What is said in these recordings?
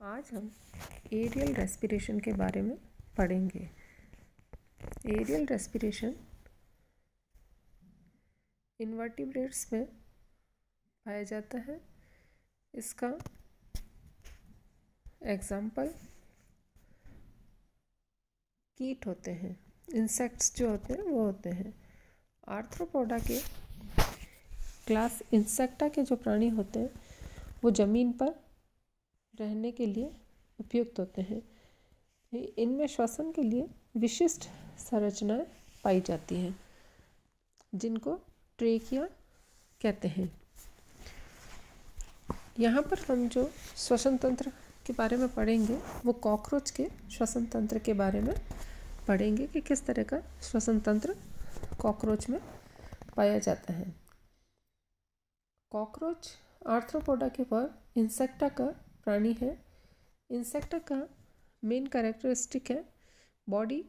आज हम aerial respiration के बारे में पढ़ेंगे। एरियल रेस्पिरेशन इनवर्टिब्रेट्स में पाया जाता है। इसका एग्जाम्पल कीट होते हैं, इंसेक्ट्स जो होते हैं वो होते हैं। आर्थ्रोपोडा के क्लास इंसेक्टा के जो प्राणी होते हैं वो ज़मीन पर रहने के लिए उपयुक्त होते हैं। इनमें श्वसन के लिए विशिष्ट संरचनाएं पाई जाती हैं जिनको ट्रेकिया कहते हैं। यहाँ पर हम जो श्वसन तंत्र के बारे में पढ़ेंगे वो कॉकरोच के श्वसन तंत्र के बारे में पढ़ेंगे कि किस तरह का श्वसन तंत्र कॉकरोच में पाया जाता है। कॉकरोच आर्थ्रोपोडा के वर्ग इंसेक्टा का प्राणी है। इंसेक्टा का मेन कैरेक्टरिस्टिक है बॉडी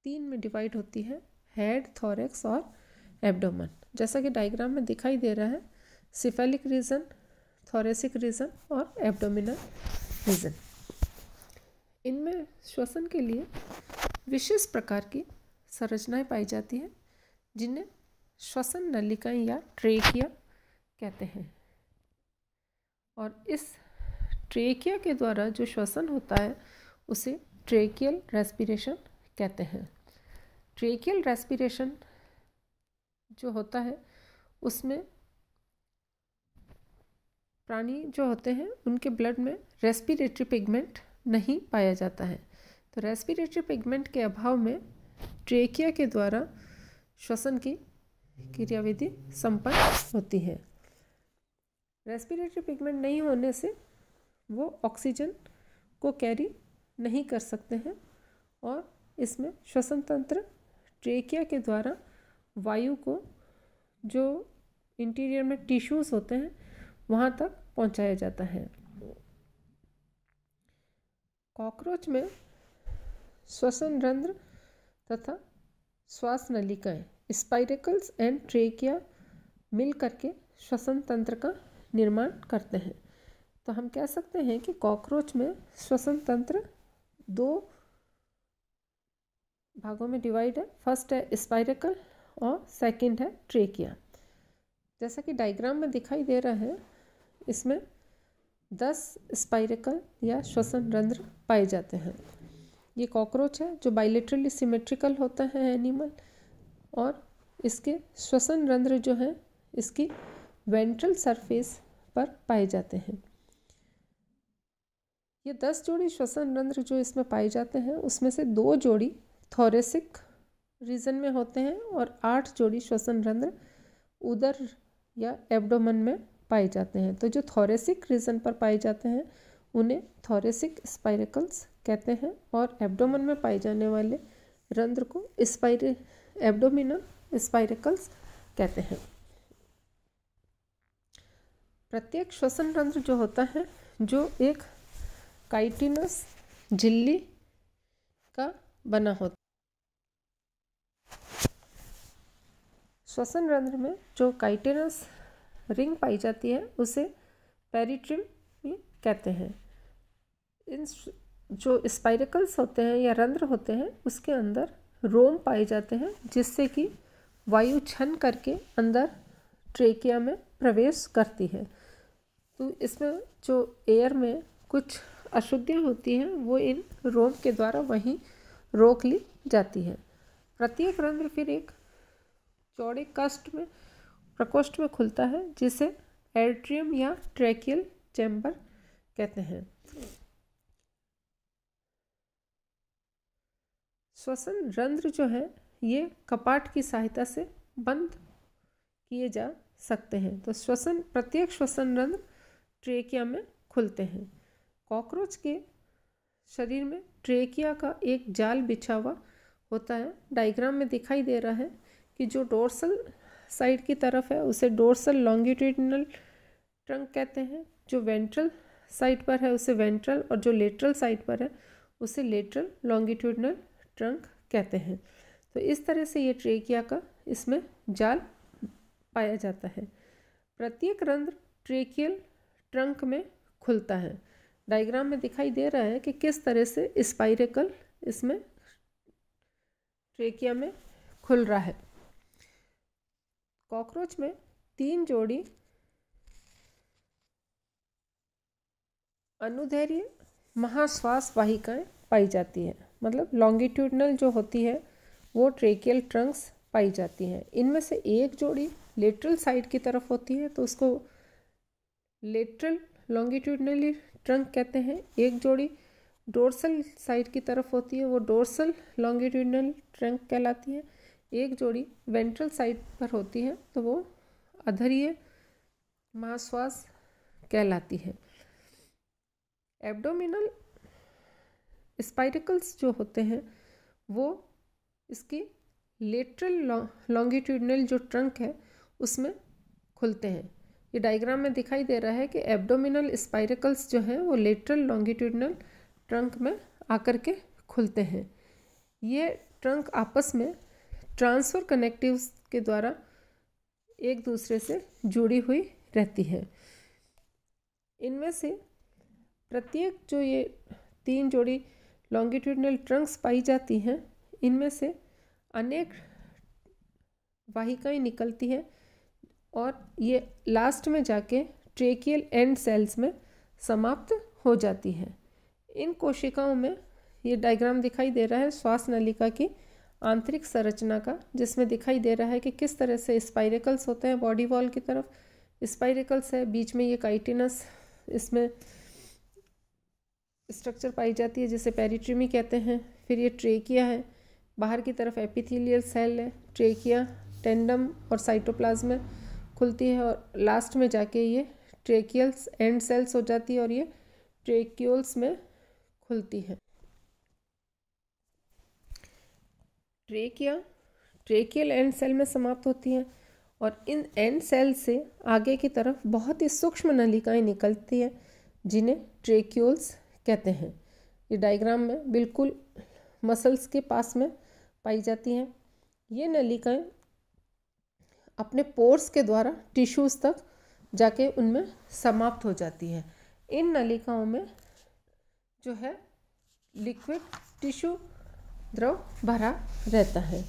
3 में डिवाइड होती है, हेड, थोरैक्स और एब्डोमेन। जैसा कि डायग्राम में दिखाई दे रहा है, सिफेलिक रीजन, थोरेसिक रीजन और एब्डोमिनल रीजन। इनमें श्वसन के लिए विशेष प्रकार की संरचनाएं पाई जाती हैं जिन्हें श्वसन नलिकाएं या ट्रेकिया कहते हैं। और इस ट्रेकिया के द्वारा जो श्वसन होता है उसे ट्रेकियल रेस्पिरेशन कहते हैं। ट्रेकियल रेस्पिरेशन जो होता है उसमें प्राणी जो होते हैं उनके ब्लड में रेस्पिरेटरी पिगमेंट नहीं पाया जाता है, तो रेस्पिरेटरी पिगमेंट के अभाव में ट्रेकिया के द्वारा श्वसन की क्रियाविधि संपन्न होती है। रेस्पिरेटरी पिगमेंट नहीं होने से वो ऑक्सीजन को कैरी नहीं कर सकते हैं और इसमें श्वसन तंत्र ट्रेकिया के द्वारा वायु को जो इंटीरियर में टिश्यूज होते हैं वहाँ तक पहुँचाया जाता है। कॉकरोच में श्वसन रंध्र तथा श्वास नलिकाएं स्पाइरेकल्स एंड ट्रेकिया मिल करके श्वसन तंत्र का निर्माण करते हैं। तो हम कह सकते हैं कि कॉकरोच में श्वसन तंत्र 2 भागों में डिवाइड है। फर्स्ट है स्पाइरेकल और सेकंड है ट्रेकिया। जैसा कि डायग्राम में दिखाई दे रहा है, इसमें 10 स्पाइरेकल या श्वसन रंध्र पाए जाते हैं। ये कॉकरोच है जो बाइलेटरली सिमेट्रिकल होता है एनिमल, और इसके श्वसन रंध्र जो है इसकी वेंट्रल सरफेस पर पाए जाते हैं। ये 10 जोड़ी श्वसन रंध्र जो इसमें पाए जाते हैं उसमें से 2 जोड़ी थोरेसिक रीजन में होते हैं और 8 जोड़ी श्वसन रंध्र उदर या एब्डोमेन में पाए जाते हैं। तो जो थोरेसिक रीजन पर पाए जाते हैं उन्हें थोरेसिक स्पाइरेकल्स कहते हैं और एब्डोमेन में पाए जाने वाले रंध्र को एब्डोमिनल स्पाइरेकल्स कहते हैं। प्रत्येक श्वसन रंध्र जो होता है जो एक काइटिनस झिल्ली का बना होता है। श्वसन रंध्र में जो काइटिनस रिंग पाई जाती है उसे पेरिट्रिम कहते हैं। इन जो स्पाइरेकल्स होते हैं या रंध्र होते हैं उसके अंदर रोम पाए जाते हैं जिससे कि वायु छन करके अंदर ट्रेकिया में प्रवेश करती है। तो इसमें जो एयर में कुछ अशुद्धियाँ होती हैं वो इन रोम के द्वारा वहीं रोक ली जाती है। प्रत्येक रंध्र फिर एक चौड़े प्रकोष्ठ में खुलता है जिसे एट्रियम या ट्रैकियल चैम्बर कहते हैं। श्वसन रंध्र जो है ये कपाट की सहायता से बंद किए जा सकते हैं। तो प्रत्येक श्वसन रंध्र ट्रेकिया में खुलते हैं। कॉकरोच के शरीर में ट्रेकिया का एक जाल बिछा हुआ होता है। डायग्राम में दिखाई दे रहा है कि जो डोर्सल साइड की तरफ है उसे डोर्सल लॉन्गिट्यूडिनल ट्रंक कहते हैं, जो वेंट्रल साइड पर है उसे वेंट्रल, और जो लेटरल साइड पर है उसे लेटरल लॉन्गिट्यूडिनल ट्रंक कहते हैं। तो इस तरह से ये ट्रेकिया का इसमें जाल पाया जाता है। प्रत्येक रंध्र ट्रेकियल ट्रंक में खुलता है। डायग्राम में दिखाई दे रहा है कि किस तरह से स्पाइरेकल इसमें ट्रेकिया में खुल रहा है। कॉकरोच में 3 जोड़ी अनुदैर्घ्य महाश्वास वाहिकाएं पाई जाती हैं, मतलब लॉन्गिट्यूडनल जो होती है वो ट्रेकियल ट्रंक्स पाई जाती हैं। इनमें से एक जोड़ी लेटरल साइड की तरफ होती है तो उसको लेटरल लॉन्गिट्यूडनली ट्रंक कहते हैं। एक जोड़ी डोर्सल साइड की तरफ होती है वो डोर्सल लॉन्गिट्यूडनल ट्रंक कहलाती है। एक जोड़ी वेंट्रल साइड पर होती है तो वो अधरीय महाश्वास कहलाती है। एब्डोमिनल स्पाइरिकल्स जो होते हैं वो इसकी लेटरल लॉन्गिट्यूडनल जो ट्रंक है उसमें खुलते हैं। ये डायग्राम में दिखाई दे रहा है कि एब्डोमिनल स्पाइरिकल्स जो हैं वो लेटरल लॉन्गिट्यूडनल ट्रंक में आकर के खुलते हैं। ये ट्रंक आपस में ट्रांसफर कनेक्टिव्स के द्वारा एक दूसरे से जुड़ी हुई रहती है। इनमें से प्रत्येक जो ये 3 जोड़ी लॉन्गिट्यूडनल ट्रंक्स पाई जाती हैं इनमें से अनेक वाहिकाएं निकलती हैं और ये लास्ट में जाके ट्रेकियल एंड सेल्स में समाप्त हो जाती हैं। इन कोशिकाओं में ये डायग्राम दिखाई दे रहा है श्वास नलिका की आंतरिक संरचना का, जिसमें दिखाई दे रहा है कि किस तरह से स्पाइरेकल्स होते हैं बॉडी वॉल की तरफ। स्पाइरेकल्स है, बीच में ये काइटिनस इसमें स्ट्रक्चर पाई जाती है जिसे पेरिट्रिमी कहते हैं। फिर ये ट्रेकिया है, बाहर की तरफ एपिथेलियल सेल है, ट्रेकिया टेंडम और साइटोप्लाज्म खुलती है और लास्ट में जाके ये ट्रेकियल्स एंड सेल्स हो जाती है और ये ट्रेक्यूल्स में खुलती है। ट्रेकिया ट्रेकियल एंड सेल में समाप्त होती हैं और इन एंड सेल से आगे की तरफ बहुत ही सूक्ष्म नलिकाएं निकलती हैं जिन्हें ट्रेक्यूल्स कहते हैं। ये डायग्राम में बिल्कुल मसल्स के पास में पाई जाती हैं। ये नलिकाएं अपने पोर्स के द्वारा टिश्यूज़ तक जाके उनमें समाप्त हो जाती हैं। इन नलिकाओं में जो है लिक्विड टिश्यू द्रव भरा रहता है।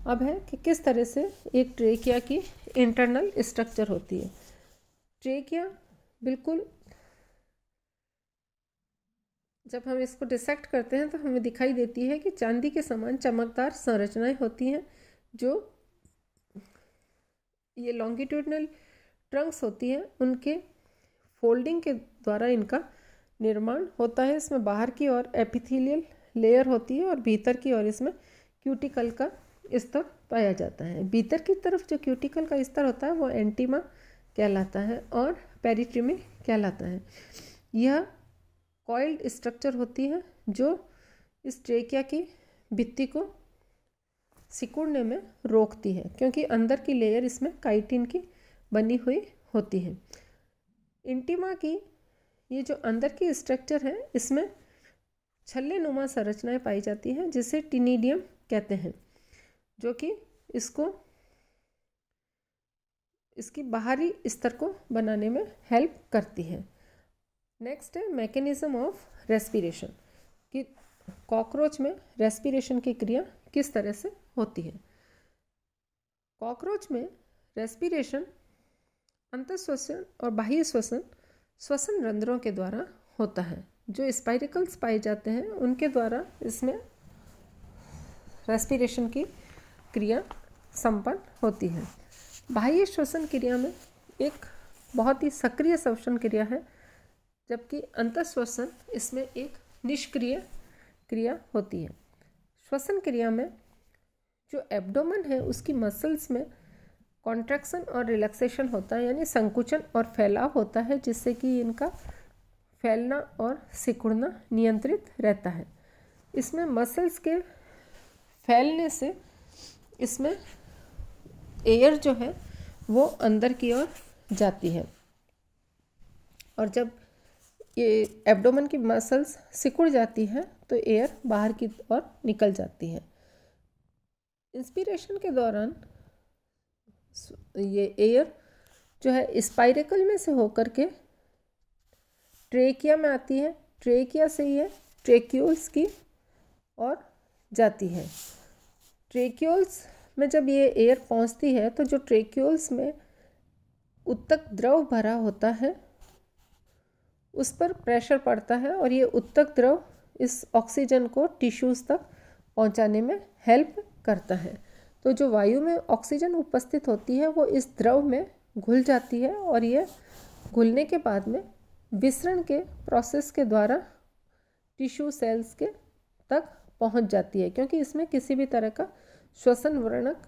अब है कि किस तरह से एक ट्रेकिया की इंटरनल स्ट्रक्चर होती है। ट्रेकिया बिल्कुल जब हम इसको डिसेक्ट करते हैं तो हमें दिखाई देती है कि चांदी के समान चमकदार संरचनाएं होती हैं जो ये लॉन्गिट्यूडनल ट्रंक्स होती हैं उनके फोल्डिंग के द्वारा इनका निर्माण होता है। इसमें बाहर की ओर एपिथेलियल लेयर होती है और भीतर की ओर इसमें क्यूटिकल का स्तर पाया जाता है। भीतर की तरफ जो क्यूटिकल का स्तर होता है वो एंटीमा कहलाता है और पेरिट्रिमी कहलाता है। यह कॉइल्ड स्ट्रक्चर होती है जो इस ट्रेकिया की भित्ति को सिकुड़ने में रोकती है क्योंकि अंदर की लेयर इसमें काइटिन की बनी हुई होती है। इंटीमा की ये जो अंदर की स्ट्रक्चर है इसमें छल्ले नुमा संरचनाएं पाई जाती हैं जिसे टिनिडियम कहते हैं, जो कि इसकी बाहरी स्तर को बनाने में हेल्प करती है। नेक्स्ट है मैकेनिज्म ऑफ रेस्पिरेशन कि कॉकरोच में रेस्पिरेशन की क्रिया किस तरह से होती है। कॉकरोच में रेस्पिरेशन अंतःश्वसन और बाह्य श्वसन रंध्रों के द्वारा होता है। जो स्पाइरिकल्स पाए जाते हैं उनके द्वारा इसमें रेस्पिरेशन की क्रिया संपन्न होती है। बाह्य श्वसन क्रिया में एक बहुत ही सक्रिय श्वसन क्रिया है, जबकि अंतःश्वसन इसमें एक निष्क्रिय क्रिया होती है। श्वसन क्रिया में जो एब्डोमेन है उसकी मसल्स में कॉन्ट्रैक्शन और रिलैक्सेशन होता है, यानी संकुचन और फैलाव होता है, जिससे कि इनका फैलना और सिकुड़ना नियंत्रित रहता है। इसमें मसल्स के फैलने से इसमें एयर जो है वो अंदर की ओर जाती है और जब ये एब्डोमेन की मसल्स सिकुड़ जाती है तो एयर बाहर की ओर निकल जाती है। इंस्पिरेशन के दौरान ये एयर जो है स्पाइरेकल में से होकर के ट्रेकिया में आती है, ट्रेकिया से ये ट्रेक्यूल्स की और जाती है। ट्रेक्यूल्स में जब ये एयर पहुंचती है तो जो ट्रेक्यूल्स में उत्तक द्रव भरा होता है उस पर प्रेशर पड़ता है और ये उत्तक द्रव इस ऑक्सीजन को टिश्यूज़ तक पहुंचाने में हेल्प करता है। तो जो वायु में ऑक्सीजन उपस्थित होती है वो इस द्रव में घुल जाती है और ये घुलने के बाद में विसरण के प्रोसेस के द्वारा टिश्यू सेल्स के तक पहुंच जाती है। क्योंकि इसमें किसी भी तरह का श्वसन वर्णक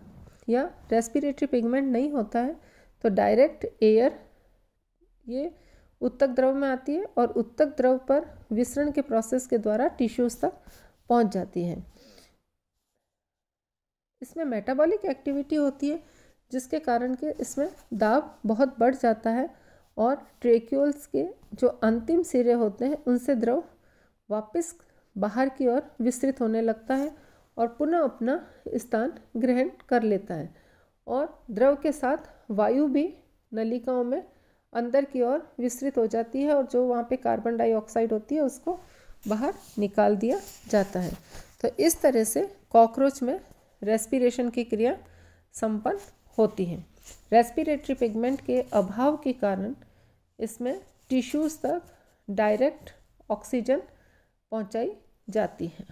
या रेस्पिरेटरी पिगमेंट नहीं होता है, तो डायरेक्ट एयर ये उत्तक द्रव में आती है और उत्तक द्रव पर विसरण के प्रोसेस के द्वारा टिश्यूज़ तक पहुंच जाती है। इसमें मेटाबॉलिक एक्टिविटी होती है जिसके कारण के इसमें दाब बहुत बढ़ जाता है और ट्रेक्यूल्स के जो अंतिम सिरे होते हैं उनसे द्रव वापस बाहर की ओर विस्तृत होने लगता है और पुनः अपना स्थान ग्रहण कर लेता है और द्रव के साथ वायु भी नलिकाओं में अंदर की ओर विस्तृत हो जाती है और जो वहाँ पे कार्बन डाइऑक्साइड होती है उसको बाहर निकाल दिया जाता है। तो इस तरह से कॉकरोच में रेस्पिरेशन की क्रिया संपन्न होती है। रेस्पिरेटरी पिगमेंट के अभाव के कारण इसमें टिश्यूज़ तक डायरेक्ट ऑक्सीजन पहुंचाई जाती है।